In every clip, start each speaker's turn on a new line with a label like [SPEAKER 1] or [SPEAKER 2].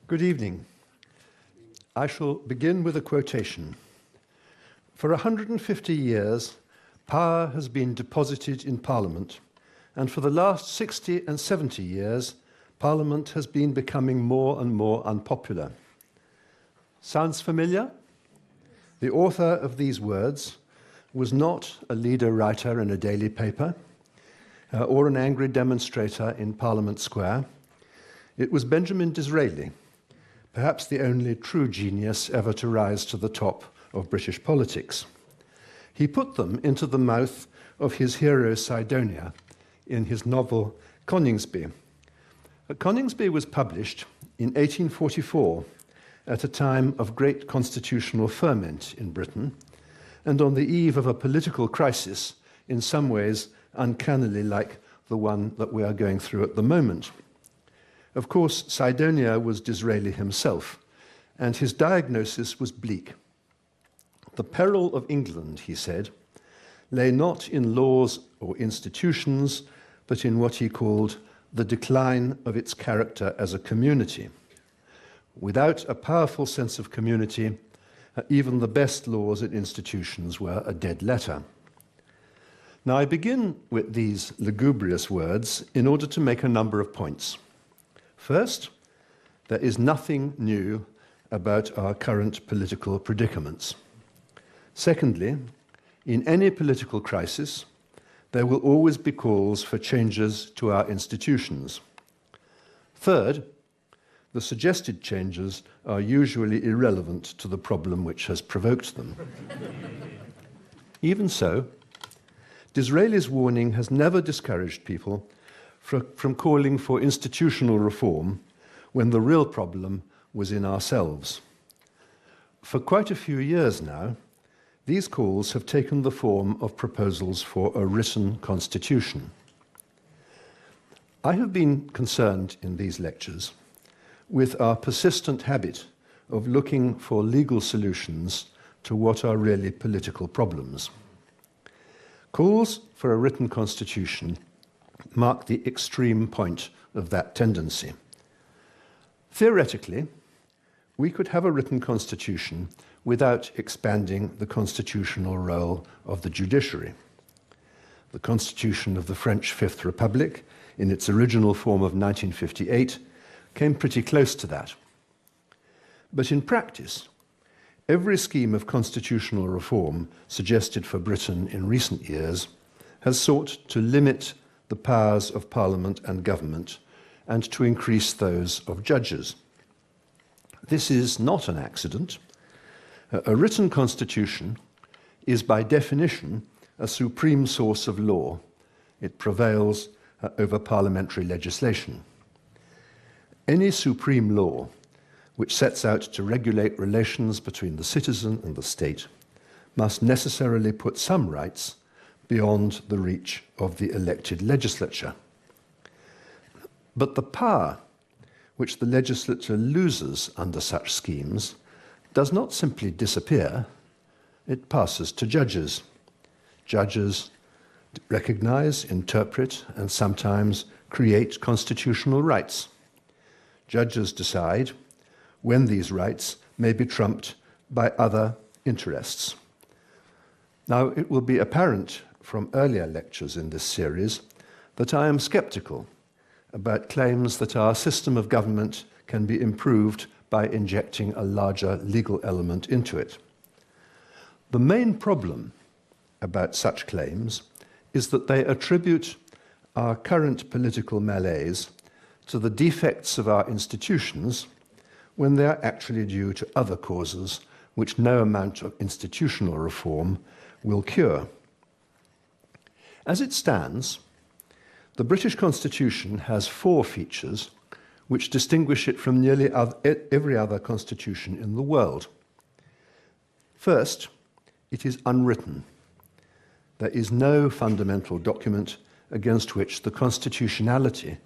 [SPEAKER 1] Good evening. I shall begin with a quotation. For 150 years, power has been deposited in Parliament, and for the last 60 and 70 years, Parliament has been becoming more and more unpopular. Sounds familiar? The author of these words was not a leader writer in a daily paper or an angry demonstrator in Parliament Square. It was Benjamin Disraeli, perhaps the only true genius ever to rise to the top of British politics. He put them into the mouth of his hero Sidonia in his novel Coningsby. Coningsby was published in 1844 at a time of great constitutional ferment in Britain and on the eve of a political crisis in some ways uncannily like the one that we are going through at the moment. Of course, Sidonia was Disraeli himself, and his diagnosis was bleak. The peril of England, he said, lay not in laws or institutions, but in what he called the decline of its character as a community. Without a powerful sense of community, even the best laws and institutions were a dead letter. Now, I begin with these lugubrious words in order to make a number of points. First, there is nothing new about our current political predicaments. Secondly, in any political crisis, there will always be calls for changes to our institutions. Third, the suggested changes are usually irrelevant to the problem which has provoked them. Even so, Disraeli's warning has never discouraged people from calling for institutional reform when the real problem was in ourselves. For quite a few years now, these calls have taken the form of proposals for a written constitution. I have been concerned in these lectures with our persistent habit of looking for legal solutions to what are really political problems. Calls for a written constitution mark the extreme point of that tendency. Theoretically, we could have a written constitution without expanding the constitutional role of the judiciary. The Constitution of the French Fifth Republic, in its original form of 1958, came pretty close to that. But in practice, every scheme of constitutional reform suggested for Britain in recent years has sought to limit the powers of Parliament and government and to increase those of judges. This is not an accident. A written constitution is by definition a supreme source of law. It prevails over parliamentary legislation. Any supreme law which sets out to regulate relations between the citizen and the state must necessarily put some rights beyond the reach of the elected legislature. But the power which the legislature loses under such schemes does not simply disappear, it passes to judges. Judges recognize, interpret, and sometimes create constitutional rights. Judges decide when these rights may be trumped by other interests. Now, it will be apparent from earlier lectures in this series that I am skeptical about claims that our system of government can be improved by injecting a larger legal element into it. The main problem about such claims is that they attribute our current political malaise to the defects of our institutions when they are actually due to other causes which no amount of institutional reform will cure. As it stands, the British Constitution has 4 features which distinguish it from nearly every other constitution in the world. First, it is unwritten. There is no fundamental document against which the constitutionality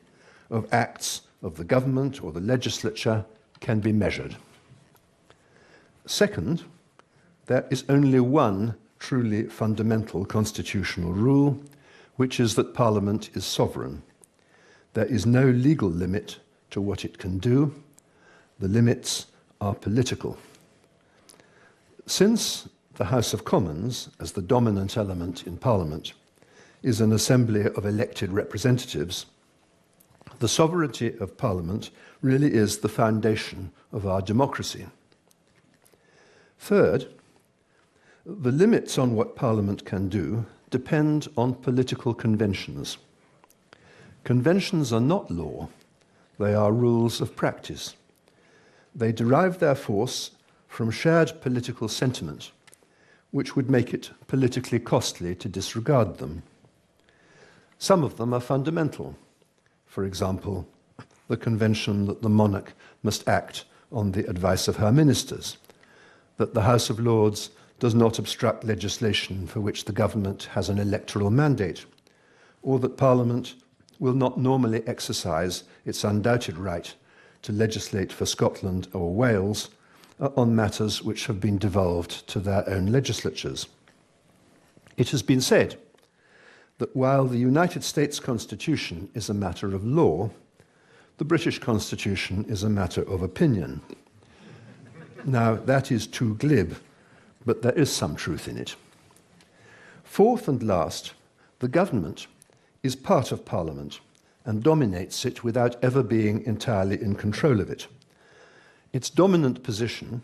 [SPEAKER 1] of acts of the government or the legislature can be measured. Second, there is only one truly fundamental constitutional rule, which is that Parliament is sovereign. There is no legal limit to what it can do. The limits are political. Since the House of Commons, as the dominant element in Parliament, is an assembly of elected representatives, the sovereignty of Parliament really is the foundation of our democracy. Third, the limits on what Parliament can do depend on political conventions. Conventions are not law, they are rules of practice. They derive their force from shared political sentiment, which would make it politically costly to disregard them. Some of them are fundamental. For example, the convention that the monarch must act on the advice of her ministers, that the House of Lords does not obstruct legislation for which the government has an electoral mandate, or that Parliament will not normally exercise its undoubted right to legislate for Scotland or Wales on matters which have been devolved to their own legislatures. It has been said that while the United States Constitution is a matter of law, the British Constitution is a matter of opinion. Now, that is too glib, but there is some truth in it. Fourth and last, the government is part of Parliament and dominates it without ever being entirely in control of it. Its dominant position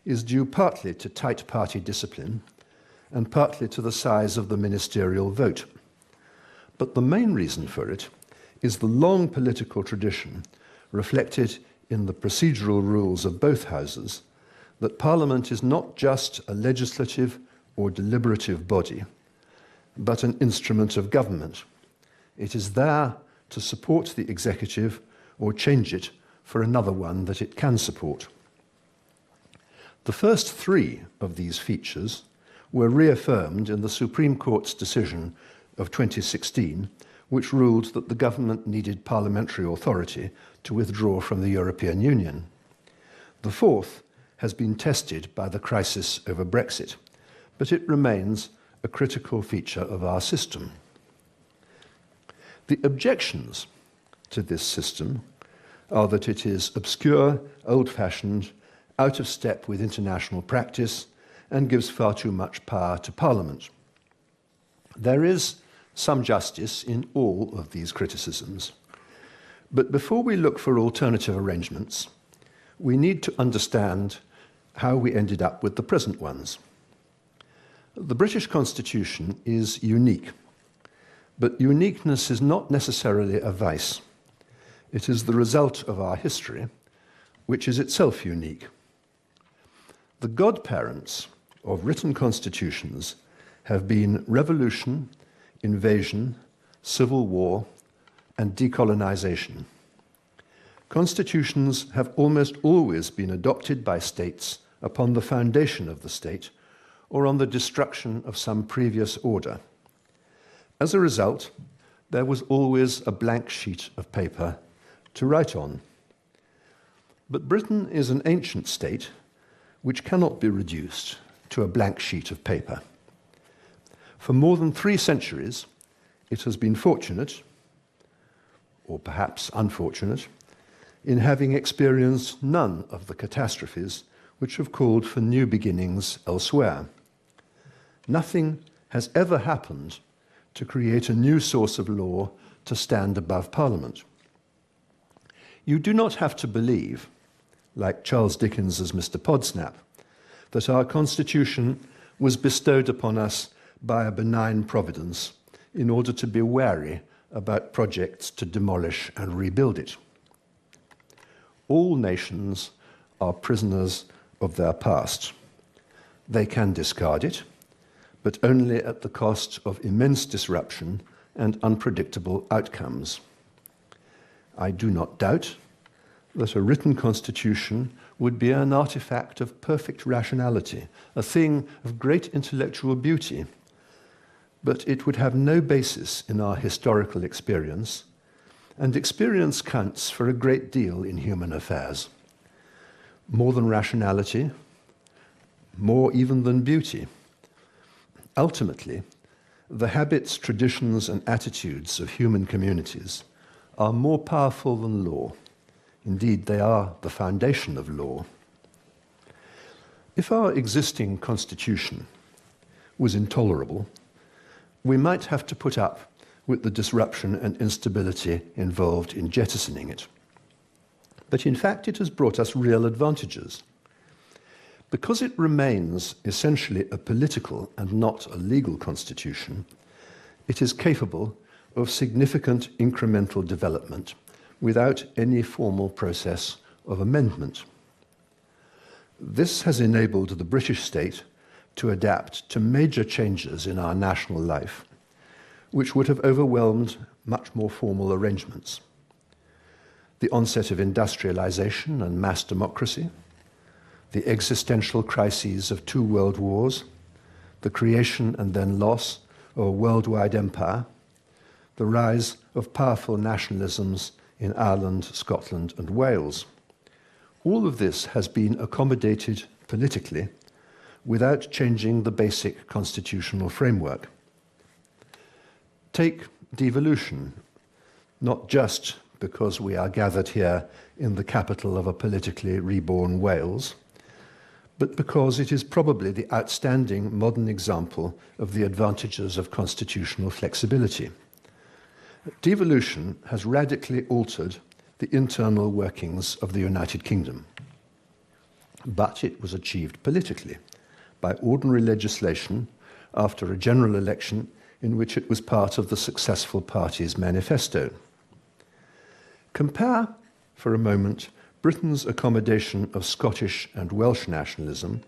[SPEAKER 1] is due partly to tight party discipline and partly to the size of the ministerial vote. But the main reason for it is the long political tradition reflected in the procedural rules of both houses that Parliament is not just a legislative or deliberative body, but an instrument of government. It is there to support the executive or change it for another one that it can support. The first three of these features were reaffirmed in the Supreme Court's decision of 2016, which ruled that the government needed parliamentary authority to withdraw from the European Union. The fourth has been tested by the crisis over Brexit, but it remains a critical feature of our system. The objections to this system are that it is obscure, old-fashioned, out of step with international practice, and gives far too much power to Parliament. There is some justice in all of these criticisms. But before we look for alternative arrangements, we need to understand how we ended up with the present ones. The British Constitution is unique, but uniqueness is not necessarily a vice. It is the result of our history, which is itself unique. The godparents of written constitutions have been revolution, invasion, civil war, and decolonization. Constitutions have almost always been adopted by states upon the foundation of the state or on the destruction of some previous order. As a result, there was always a blank sheet of paper to write on. But Britain is an ancient state which cannot be reduced to a blank sheet of paper. For more than 3 centuries, it has been fortunate, or perhaps unfortunate, in having experienced none of the catastrophes which have called for new beginnings elsewhere. Nothing has ever happened to create a new source of law to stand above Parliament. You do not have to believe, like Charles Dickens's Mr. Podsnap, that our Constitution was bestowed upon us by a benign providence in order to be wary about projects to demolish and rebuild it. All nations are prisoners of their past. They can discard it, but only at the cost of immense disruption and unpredictable outcomes. I do not doubt that a written constitution would be an artifact of perfect rationality, a thing of great intellectual beauty, but it would have no basis in our historical experience, and experience counts for a great deal in human affairs. More than rationality, more even than beauty. Ultimately, the habits, traditions, and attitudes of human communities are more powerful than law, Indeed, they are the foundation of law. If our existing constitution was intolerable, we might have to put up with the disruption and instability involved in jettisoning it. But in fact, it has brought us real advantages. Because it remains essentially a political and not a legal constitution, it is capable of significant incremental development without any formal process of amendment. This has enabled the British state to adapt to major changes in our national life, which would have overwhelmed much more formal arrangements. The onset of industrialization and mass democracy, the existential crises of 2 world wars, the creation and then loss of a worldwide empire, the rise of powerful nationalisms in Ireland, Scotland, and Wales. All of this has been accommodated politically without changing the basic constitutional framework. Take devolution, not just because we are gathered here in the capital of a politically reborn Wales, but because it is probably the outstanding modern example of the advantages of constitutional flexibility. Devolution has radically altered the internal workings of the United Kingdom, but it was achieved politically by ordinary legislation after a general election in which it was part of the successful party's manifesto. Compare, for a moment, Britain's accommodation of Scottish and Welsh nationalism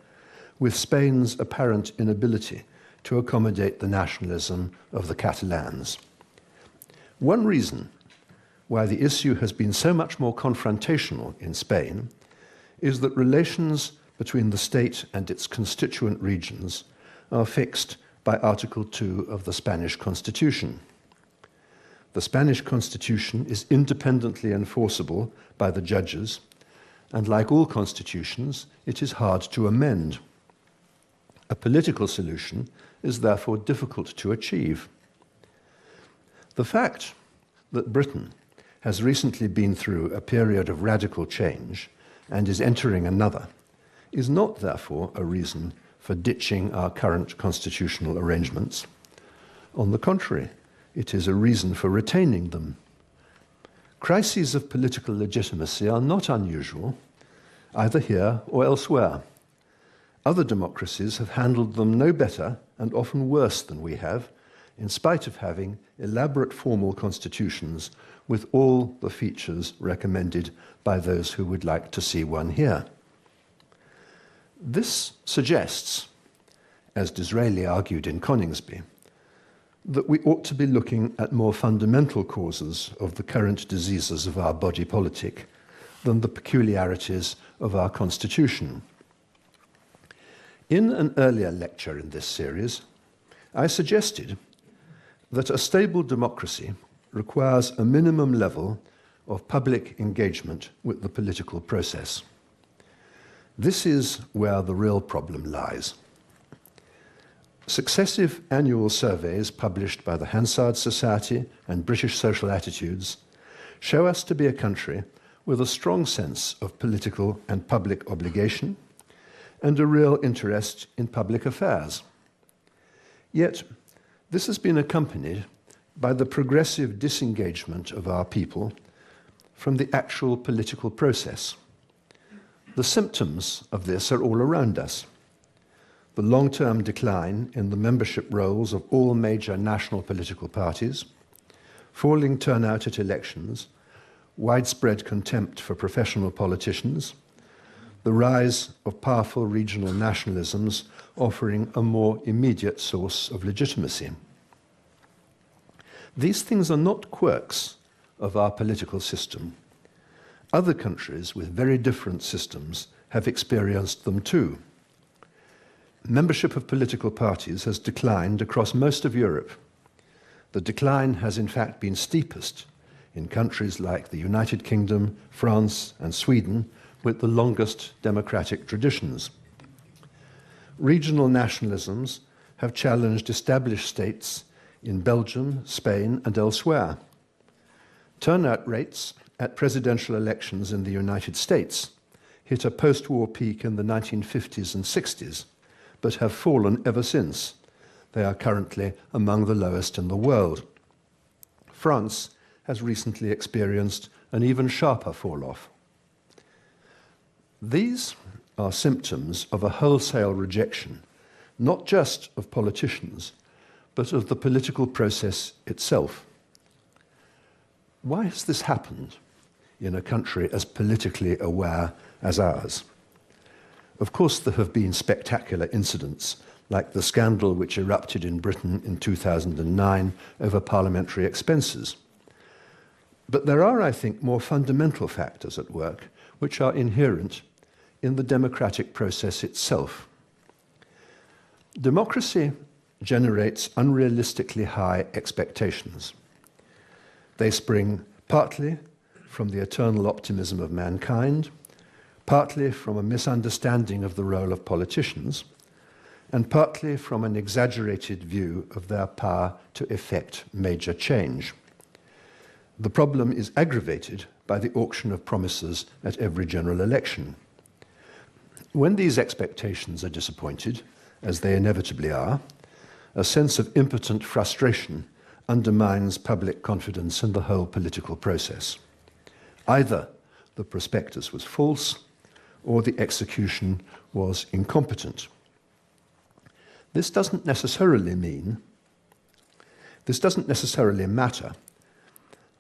[SPEAKER 1] with Spain's apparent inability to accommodate the nationalism of the Catalans. One reason why the issue has been so much more confrontational in Spain is that relations between the state and its constituent regions are fixed by Article 2 of the Spanish Constitution. The Spanish Constitution is independently enforceable by the judges, and like all constitutions, it is hard to amend. A political solution is therefore difficult to achieve. The fact that Britain has recently been through a period of radical change and is entering another is not, therefore, a reason for ditching our current constitutional arrangements. On the contrary, it is a reason for retaining them. Crises of political legitimacy are not unusual, either here or elsewhere. Other democracies have handled them no better and often worse than we have, in spite of having elaborate formal constitutions with all the features recommended by those who would like to see one here. This suggests, as Disraeli argued in Coningsby, that we ought to be looking at more fundamental causes of the current diseases of our body politic than the peculiarities of our constitution. In an earlier lecture in this series, I suggested that a stable democracy requires a minimum level of public engagement with the political process. This is where the real problem lies. Successive annual surveys published by the Hansard Society and British Social Attitudes show us to be a country with a strong sense of political and public obligation and a real interest in public affairs. Yet, this has been accompanied by the progressive disengagement of our people from the actual political process. The symptoms of this are all around us. The long-term decline in the membership rolls of all major national political parties, falling turnout at elections, widespread contempt for professional politicians, the rise of powerful regional nationalisms offering a more immediate source of legitimacy. These things are not quirks of our political system. Other countries with very different systems have experienced them too. Membership of political parties has declined across most of Europe. The decline has in fact been steepest in countries like the United Kingdom, France, and Sweden, with the longest democratic traditions. Regional nationalisms have challenged established states in Belgium, Spain, and elsewhere. Turnout rates at presidential elections in the United States hit a post-war peak in the 1950s and 60s, but have fallen ever since. They are currently among the lowest in the world. France has recently experienced an even sharper fall-off. These are symptoms of a wholesale rejection, not just of politicians, but of the political process itself. Why has this happened in a country as politically aware as ours? Of course, there have been spectacular incidents, like the scandal which erupted in Britain in 2009 over parliamentary expenses. But there are, I think, more fundamental factors at work which are inherent in the democratic process itself. Democracy generates unrealistically high expectations. They spring partly from the eternal optimism of mankind, partly from a misunderstanding of the role of politicians, and partly from an exaggerated view of their power to effect major change. The problem is aggravated by the auction of promises at every general election. When these expectations are disappointed, as they inevitably are, a sense of impotent frustration undermines public confidence in the whole political process. Either the prospectus was false or the execution was incompetent. This doesn't necessarily matter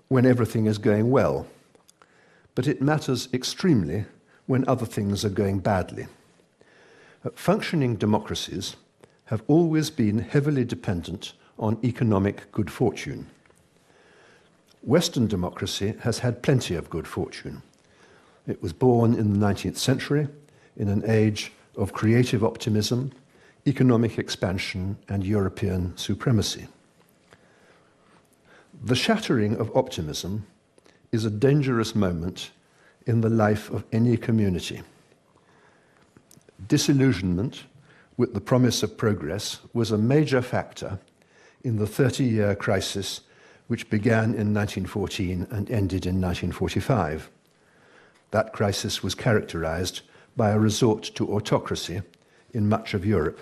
[SPEAKER 1] when everything is going well, but it matters extremely when other things are going badly. Functioning democracies have always been heavily dependent on economic good fortune. Western democracy has had plenty of good fortune. It was born in the 19th century in an age of creative optimism, economic expansion, and European supremacy. The shattering of optimism is a dangerous moment in the life of any community. Disillusionment with the promise of progress was a major factor in the 30-year crisis which began in 1914 and ended in 1945. That crisis was characterized by a resort to autocracy in much of Europe.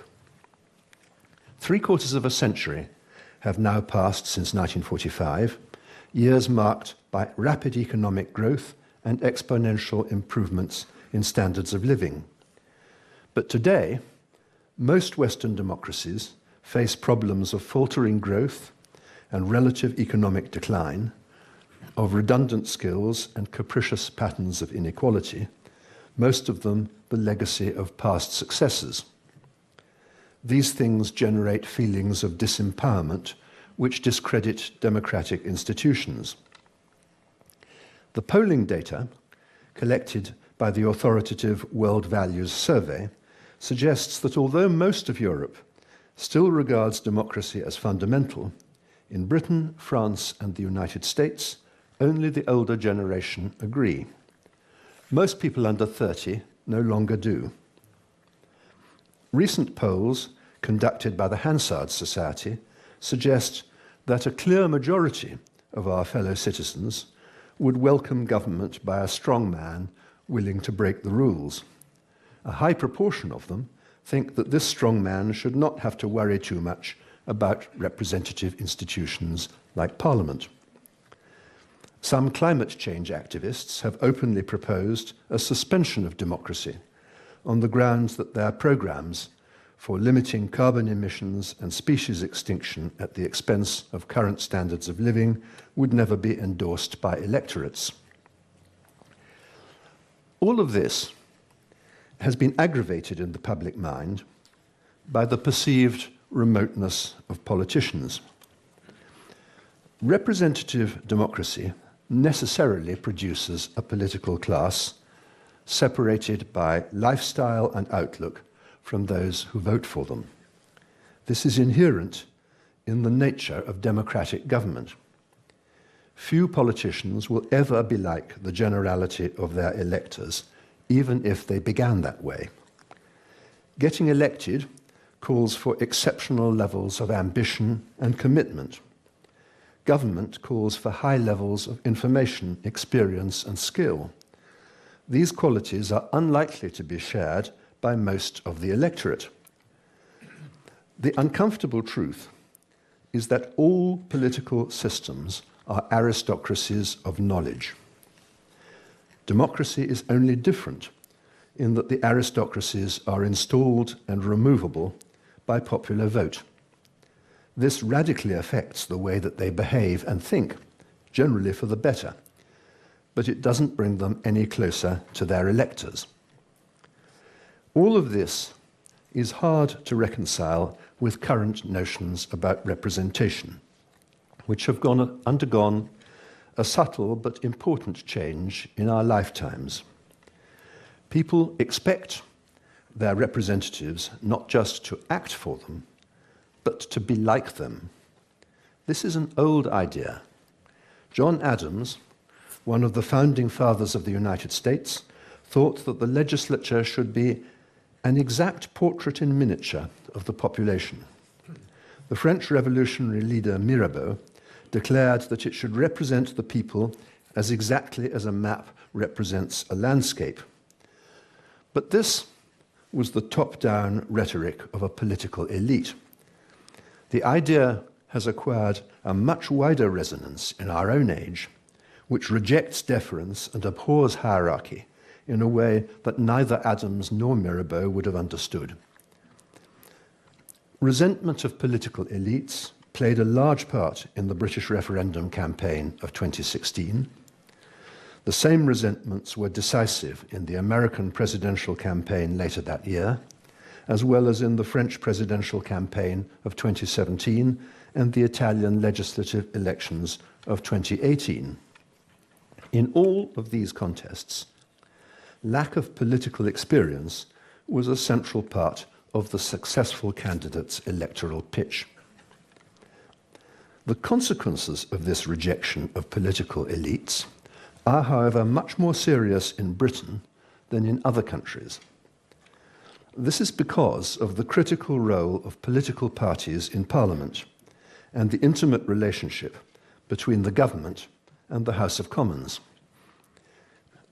[SPEAKER 1] 3/4 of a century have now passed since 1945, years marked by rapid economic growth and exponential improvements in standards of living. But today, most Western democracies face problems of faltering growth and relative economic decline, of redundant skills and capricious patterns of inequality, most of them the legacy of past successes. These things generate feelings of disempowerment which discredit democratic institutions. The polling data collected by the authoritative World Values Survey suggests that although most of Europe still regards democracy as fundamental, in Britain, France, and the United States, only the older generation agree. Most people under 30 no longer do. Recent polls conducted by the Hansard Society suggest that a clear majority of our fellow citizens would welcome government by a strong man willing to break the rules. A high proportion of them think that this strong man should not have to worry too much about representative institutions like Parliament. Some climate change activists have openly proposed a suspension of democracy on the grounds that their programs for limiting carbon emissions and species extinction at the expense of current standards of living would never be endorsed by electorates. All of this has been aggravated in the public mind by the perceived remoteness of politicians. Representative democracy necessarily produces a political class separated by lifestyle and outlook from those who vote for them. This is inherent in the nature of democratic government. Few politicians will ever be like the generality of their electors, even if they began that way. Getting elected calls for exceptional levels of ambition and commitment. government calls for high levels of information, experience, and skill. These qualities are unlikely to be shared by most of the electorate. The uncomfortable truth is that all political systems are aristocracies of knowledge. Democracy is only different in that the aristocracies are installed and removable by popular vote. This radically affects the way that they behave and think, generally for the better, but it doesn't bring them any closer to their electors. All of this is hard to reconcile with current notions about representation, which have undergone a subtle but important change in our lifetimes. People expect their representatives not just to act for them, but to be like them. This is an old idea. John Adams, one of the founding fathers of the United States, thought that the legislature should be an exact portrait in miniature of the population. The French revolutionary leader Mirabeau declared that it should represent the people as exactly as a map represents a landscape. But this was the top-down rhetoric of a political elite. The idea has acquired a much wider resonance in our own age, which rejects deference and abhors hierarchy in a way that neither Adams nor Mirabeau would have understood. Resentment of political elites played a large part in the British referendum campaign of 2016. The same resentments were decisive in the American presidential campaign later that year, as well as in the French presidential campaign of 2017 and the Italian legislative elections of 2018. In all of these contests, lack of political experience was a central part of the successful candidate's electoral pitch. The consequences of this rejection of political elites are, however, much more serious in Britain than in other countries. This is because of the critical role of political parties in Parliament and the intimate relationship between the government and the House of Commons.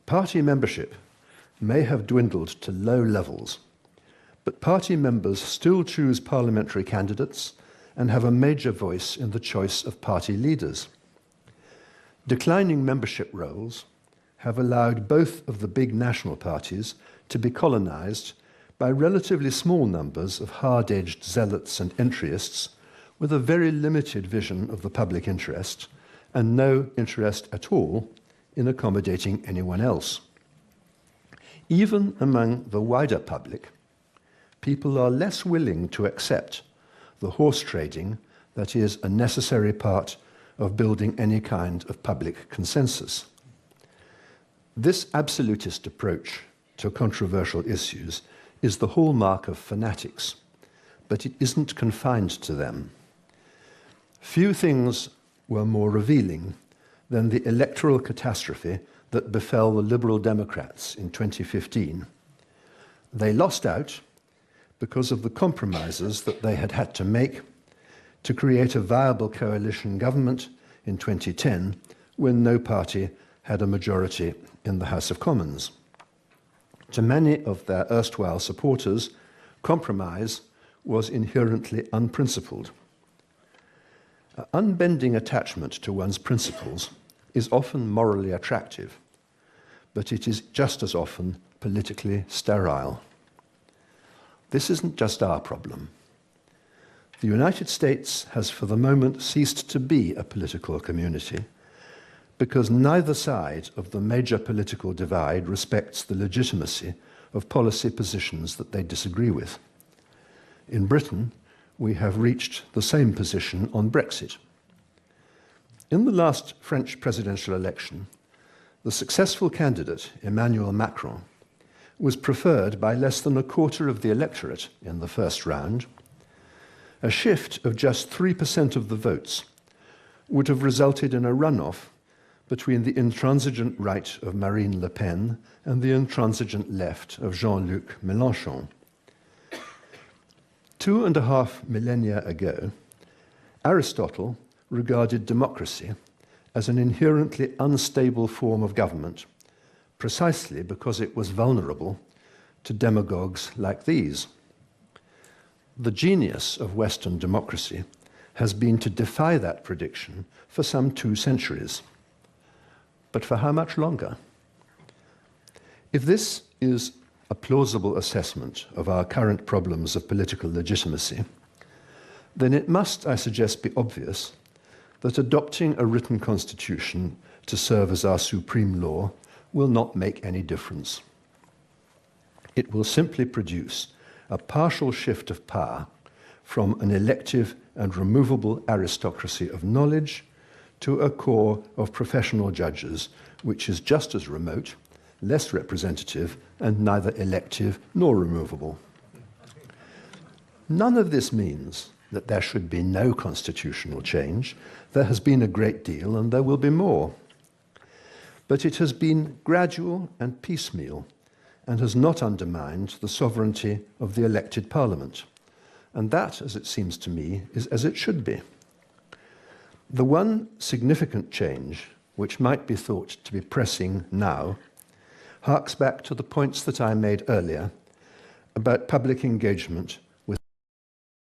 [SPEAKER 1] Party membership may have dwindled to low levels, but party members still choose parliamentary candidates and have a major voice in the choice of party leaders. Declining membership rolls have allowed both of the big national parties to be colonized by relatively small numbers of hard-edged zealots and entryists with a very limited vision of the public interest and no interest at all in accommodating anyone else. Even among the wider public, people are less willing to accept the horse trading that is a necessary part of building any kind of public consensus. This absolutist approach to controversial issues is the hallmark of fanatics, but it isn't confined to them. Few things were more revealing than the electoral catastrophe that befell the Liberal Democrats in 2015. They lost out because of the compromises that they had had to make to create a viable coalition government in 2010 when no party had a majority in the House of Commons. To many of their erstwhile supporters, compromise was inherently unprincipled. An unbending attachment to one's principles is often morally attractive, but it is just as often politically sterile. This isn't just our problem. The United States has for the moment ceased to be a political community because neither side of the major political divide respects the legitimacy of policy positions that they disagree with. In Britain, we have reached the same position on Brexit. In the last French presidential election, the successful candidate, Emmanuel Macron, was preferred by less than a quarter of the electorate in the first round. A shift of just 3% of the votes would have resulted in a runoff between the intransigent right of Marine Le Pen and the intransigent left of Jean-Luc Mélenchon. 2.5 millennia ago, Aristotle regarded democracy as an inherently unstable form of government, precisely because it was vulnerable to demagogues like these. The genius of Western democracy has been to defy that prediction for some 2 centuries. But for how much longer? If this is a plausible assessment of our current problems of political legitimacy, then it must, I suggest, be obvious that adopting a written constitution to serve as our supreme law will not make any difference. It will simply produce a partial shift of power from an elective and removable aristocracy of knowledge to a corps of professional judges, which is just as remote, less representative, and neither elective nor removable. None of this means that there should be no constitutional change. There has been a great deal, and there will be more. But it has been gradual and piecemeal, and has not undermined the sovereignty of the elected parliament. And that, as it seems to me, is as it should be. The one significant change, which might be thought to be pressing now, harks back to the points that I made earlier about public engagement